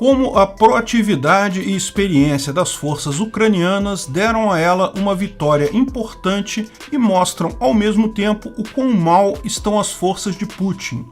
como a proatividade e experiência das forças ucranianas deram a ela uma vitória importante e mostram ao mesmo tempo o quão mal estão as forças de Putin.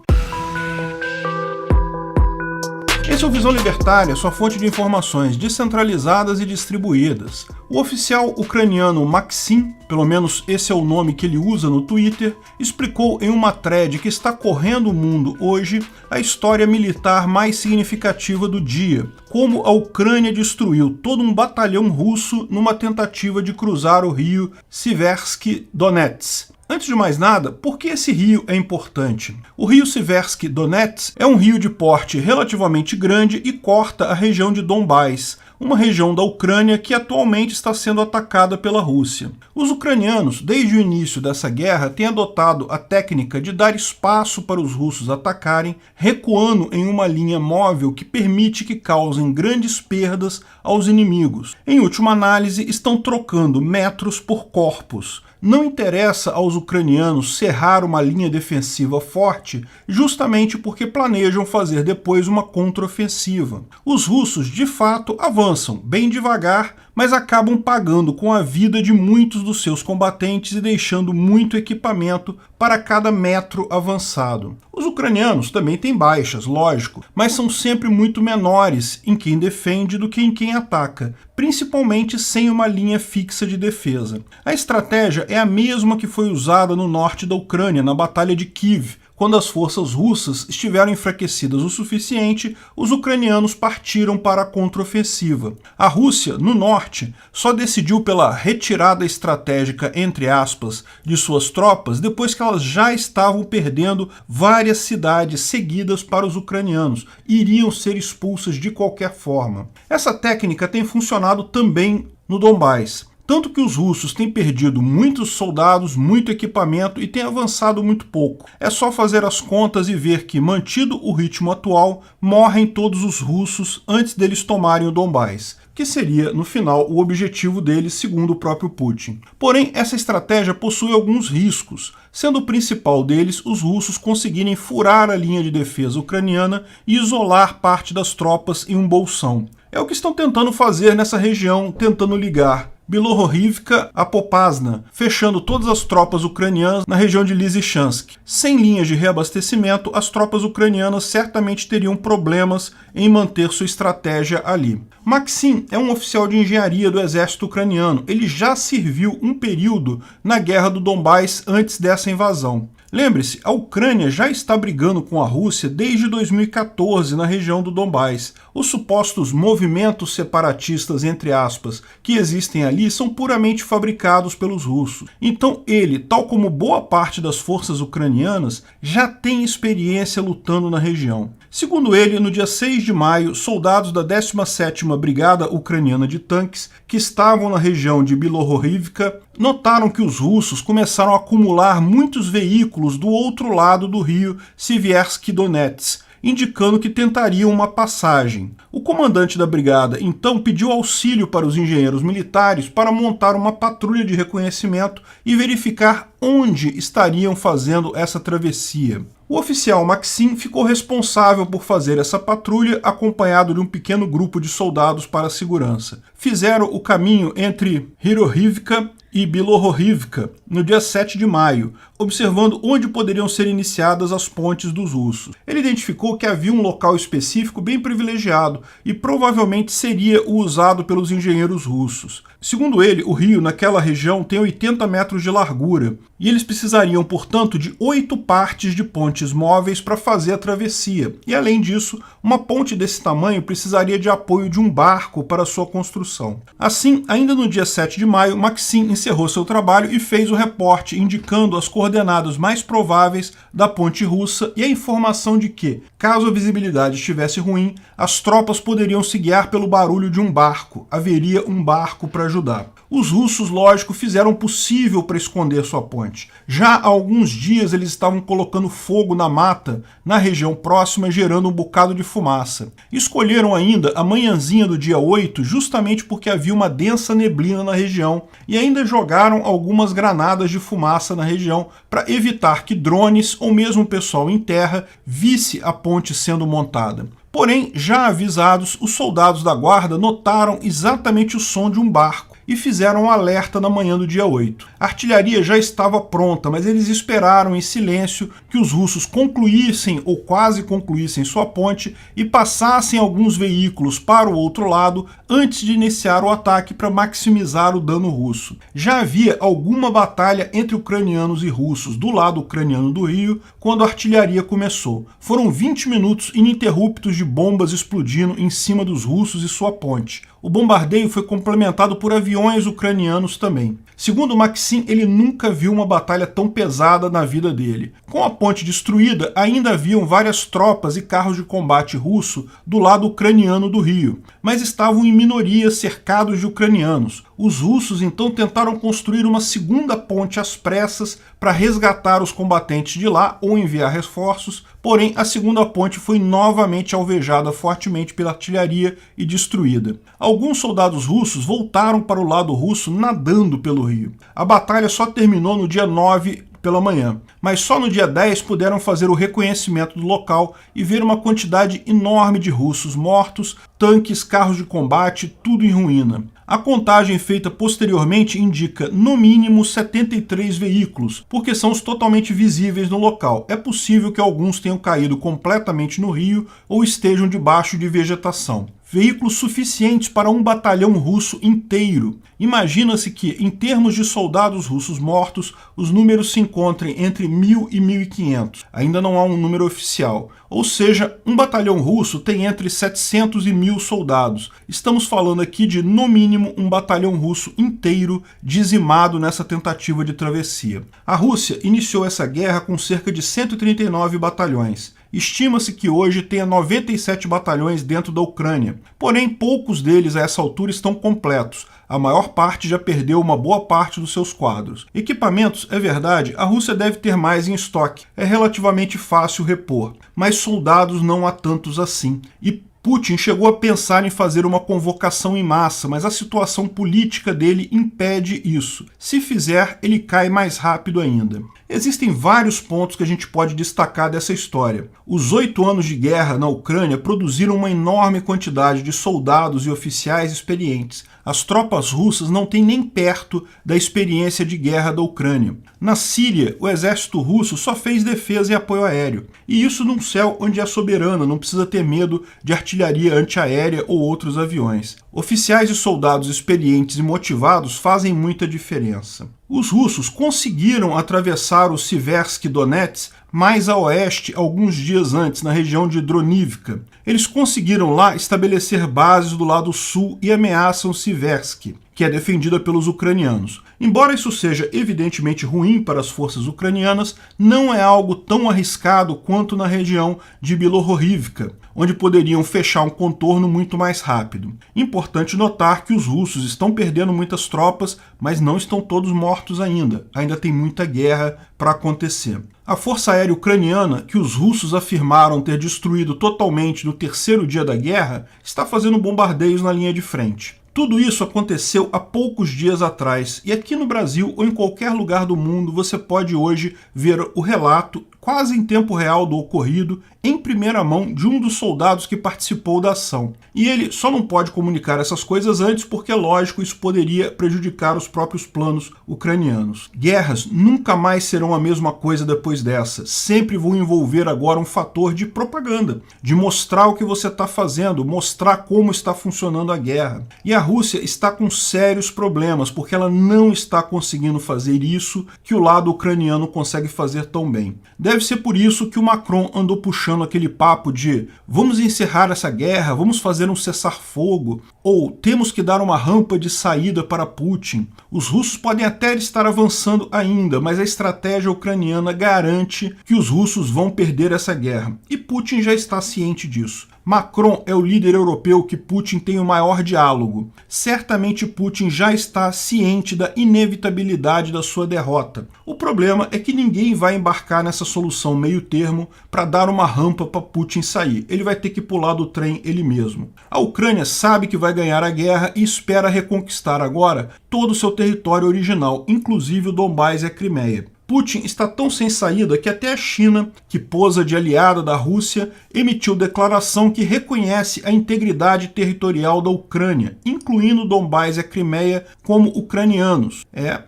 Esse é o Visão Libertária, sua fonte de informações descentralizadas e distribuídas. O oficial ucraniano Maxim, pelo menos esse é o nome que ele usa no Twitter, explicou em uma thread que está correndo o mundo hoje a história militar mais significativa do dia, como a Ucrânia destruiu todo um batalhão russo numa tentativa de cruzar o rio Siversky Donets. Antes de mais nada, por que esse rio é importante? O rio Siversky Donets é um rio de porte relativamente grande e corta a região de Donbás, uma região da Ucrânia que atualmente está sendo atacada pela Rússia. Os ucranianos, desde o início dessa guerra, têm adotado a técnica de dar espaço para os russos atacarem, recuando em uma linha móvel que permite que causem grandes perdas aos inimigos. Em última análise, estão trocando metros por corpos. Não interessa aos ucranianos cerrar uma linha defensiva forte, justamente porque planejam fazer depois uma contraofensiva. Os russos, de fato, avançam bem devagar, mas acabam pagando com a vida de muitos dos seus combatentes e deixando muito equipamento para cada metro avançado. Os ucranianos também têm baixas, lógico, mas são sempre muito menores em quem defende do que em quem ataca, principalmente sem uma linha fixa de defesa. A estratégia é a mesma que foi usada no norte da Ucrânia, na Batalha de Kiev. Quando as forças russas estiveram enfraquecidas o suficiente, os ucranianos partiram para a contraofensiva. A Rússia, no norte, só decidiu pela retirada estratégica, entre aspas, de suas tropas depois que elas já estavam perdendo várias cidades seguidas para os ucranianos e iriam ser expulsas de qualquer forma. Essa técnica tem funcionado também no Donbás. Tanto que os russos têm perdido muitos soldados, muito equipamento e têm avançado muito pouco. É só fazer as contas e ver que, mantido o ritmo atual, morrem todos os russos antes deles tomarem o Donbás, que seria, no final, o objetivo deles, segundo o próprio Putin. Porém, essa estratégia possui alguns riscos, sendo o principal deles os russos conseguirem furar a linha de defesa ucraniana e isolar parte das tropas em um bolsão. É o que estão tentando fazer nessa região, tentando ligar Bilohorivka a Popasna, fechando todas as tropas ucranianas na região de Lysychansk. Sem linhas de reabastecimento, as tropas ucranianas certamente teriam problemas em manter sua estratégia ali. Maxim é um oficial de engenharia do exército ucraniano. Ele já serviu um período na guerra do Donbás antes dessa invasão. Lembre-se, a Ucrânia já está brigando com a Rússia desde 2014 na região do Donbás. Os supostos movimentos separatistas, entre aspas, que existem ali são puramente fabricados pelos russos. Então ele, tal como boa parte das forças ucranianas, já tem experiência lutando na região. Segundo ele, no dia 6 de maio, soldados da 17ª Brigada Ucraniana de Tanques, que estavam na região de Bilohorivka, notaram que os russos começaram a acumular muitos veículos do outro lado do rio Siversky Donets, indicando que tentariam uma passagem. O comandante da brigada então pediu auxílio para os engenheiros militares para montar uma patrulha de reconhecimento e verificar onde estariam fazendo essa travessia. O oficial Maxim ficou responsável por fazer essa patrulha, acompanhado de um pequeno grupo de soldados para a segurança. Fizeram o caminho entre Hirohivka e Bilohorivka no dia 7 de maio, observando onde poderiam ser iniciadas as pontes dos russos. Ele identificou que havia um local específico bem privilegiado e provavelmente seria o usado pelos engenheiros russos. Segundo ele, o rio naquela região tem 80 metros de largura e eles precisariam, portanto, de 8 partes de pontes móveis para fazer a travessia. E, além disso, uma ponte desse tamanho precisaria de apoio de um barco para sua construção. Assim, ainda no dia 7 de maio, Maxim encerrou seu trabalho e fez o reporte indicando as coordenadas mais prováveis da ponte russa e a informação de que, caso a visibilidade estivesse ruim, as tropas poderiam se guiar pelo barulho de um barco. Haveria um barco para ajudar. Os russos, lógico, fizeram o possível para esconder sua ponte. Já há alguns dias eles estavam colocando fogo na mata, na região próxima, gerando um bocado de fumaça. Escolheram ainda a manhãzinha do dia 8, justamente porque havia uma densa neblina na região, e ainda jogaram algumas granadas de fumaça na região para evitar que drones ou mesmo pessoal em terra visse a ponte sendo montada. Porém, já avisados, os soldados da guarda notaram exatamente o som de um barco e fizeram um alerta na manhã do dia 8. A artilharia já estava pronta, mas eles esperaram em silêncio que os russos concluíssem ou quase concluíssem sua ponte e passassem alguns veículos para o outro lado antes de iniciar o ataque para maximizar o dano russo. Já havia alguma batalha entre ucranianos e russos do lado ucraniano do rio quando a artilharia começou. Foram 20 minutos ininterruptos de bombas explodindo em cima dos russos e sua ponte. O bombardeio foi complementado por aviões ucranianos também. Segundo Maxim, ele nunca viu uma batalha tão pesada na vida dele. Com a ponte destruída, ainda haviam várias tropas e carros de combate russo do lado ucraniano do rio, mas estavam em minoria cercados de ucranianos. Os russos então tentaram construir uma segunda ponte às pressas para resgatar os combatentes de lá ou enviar reforços, porém a segunda ponte foi novamente alvejada fortemente pela artilharia e destruída. Alguns soldados russos voltaram para o lado russo nadando pelo rio. A batalha só terminou no dia 9 pela manhã, mas só no dia 10 puderam fazer o reconhecimento do local e ver uma quantidade enorme de russos mortos, tanques, carros de combate, tudo em ruína. A contagem feita posteriormente indica, no mínimo, 73 veículos, porque são os totalmente visíveis no local. É possível que alguns tenham caído completamente no rio ou estejam debaixo de vegetação. Veículos suficientes para um batalhão russo inteiro. Imagina-se que, em termos de soldados russos mortos, os números se encontrem entre 1.000 e 1.500. Ainda não há um número oficial. Ou seja, um batalhão russo tem entre 700 e 1.000 soldados. Estamos falando aqui de, no mínimo, um batalhão russo inteiro dizimado nessa tentativa de travessia. A Rússia iniciou essa guerra com cerca de 139 batalhões. Estima-se que hoje tenha 97 batalhões dentro da Ucrânia, porém poucos deles a essa altura estão completos. A maior parte já perdeu uma boa parte dos seus quadros. Equipamentos, é verdade, a Rússia deve ter mais em estoque, é relativamente fácil repor, mas soldados não há tantos assim. E Putin chegou a pensar em fazer uma convocação em massa, mas a situação política dele impede isso. Se fizer, ele cai mais rápido ainda. Existem vários pontos que a gente pode destacar dessa história. Os 8 anos de guerra na Ucrânia produziram uma enorme quantidade de soldados e oficiais experientes. As tropas russas não têm nem perto da experiência de guerra da Ucrânia. Na Síria, o exército russo só fez defesa e apoio aéreo. E isso num céu onde é soberano, não precisa ter medo de artilharia antiaérea ou outros aviões. Oficiais e soldados experientes e motivados fazem muita diferença. Os russos conseguiram atravessar o Siversk Donetsk mais a oeste alguns dias antes, na região de Dronivka. Eles conseguiram lá estabelecer bases do lado sul e ameaçam Siversk, que é defendida pelos ucranianos. Embora isso seja evidentemente ruim para as forças ucranianas, não é algo tão arriscado quanto na região de Bilohorivka, onde poderiam fechar um contorno muito mais rápido. Importante notar que os russos estão perdendo muitas tropas, mas não estão todos mortos ainda. Ainda tem muita guerra para acontecer. A Força Aérea Ucraniana, que os russos afirmaram ter destruído totalmente no terceiro dia da guerra, está fazendo bombardeios na linha de frente. Tudo isso aconteceu há poucos dias atrás, e aqui no Brasil ou em qualquer lugar do mundo você pode hoje ver o relato quase em tempo real do ocorrido, em primeira mão, de um dos soldados que participou da ação. E ele só não pode comunicar essas coisas antes porque, lógico, isso poderia prejudicar os próprios planos ucranianos. Guerras nunca mais serão a mesma coisa depois dessa. Sempre vão envolver agora um fator de propaganda, de mostrar o que você está fazendo, mostrar como está funcionando a guerra. E a Rússia está com sérios problemas, porque ela não está conseguindo fazer isso que o lado ucraniano consegue fazer tão bem. Deve ser por isso que o Macron andou puxando aquele papo de vamos encerrar essa guerra, vamos fazer um cessar-fogo, ou temos que dar uma rampa de saída para Putin. Os russos podem até estar avançando ainda, mas a estratégia ucraniana garante que os russos vão perder essa guerra. E Putin já está ciente disso. Macron é o líder europeu que Putin tem o maior diálogo. Certamente Putin já está ciente da inevitabilidade da sua derrota. O problema é que ninguém vai embarcar nessa solução meio termo para dar uma rampa para Putin sair. Ele vai ter que pular do trem ele mesmo. A Ucrânia sabe que vai ganhar a guerra e espera reconquistar agora todo o seu território original, inclusive o Donbás e a Crimeia. Putin está tão sem saída que até a China, que posa de aliada da Rússia, emitiu declaração que reconhece a integridade territorial da Ucrânia, incluindo Donbás e a Crimeia como ucranianos.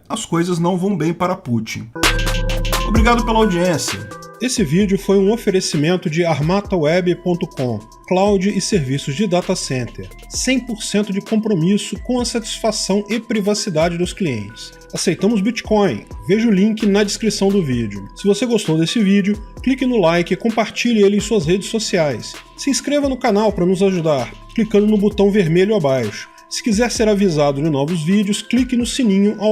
As coisas não vão bem para Putin. Obrigado pela audiência. Esse vídeo foi um oferecimento de armataweb.com, cloud e serviços de data center, 100% de compromisso com a satisfação e privacidade dos clientes. Aceitamos Bitcoin, veja o link na descrição do vídeo. Se você gostou desse vídeo, clique no like e compartilhe ele em suas redes sociais. Se inscreva no canal para nos ajudar, clicando no botão vermelho abaixo. Se quiser ser avisado de novos vídeos, clique no sininho ao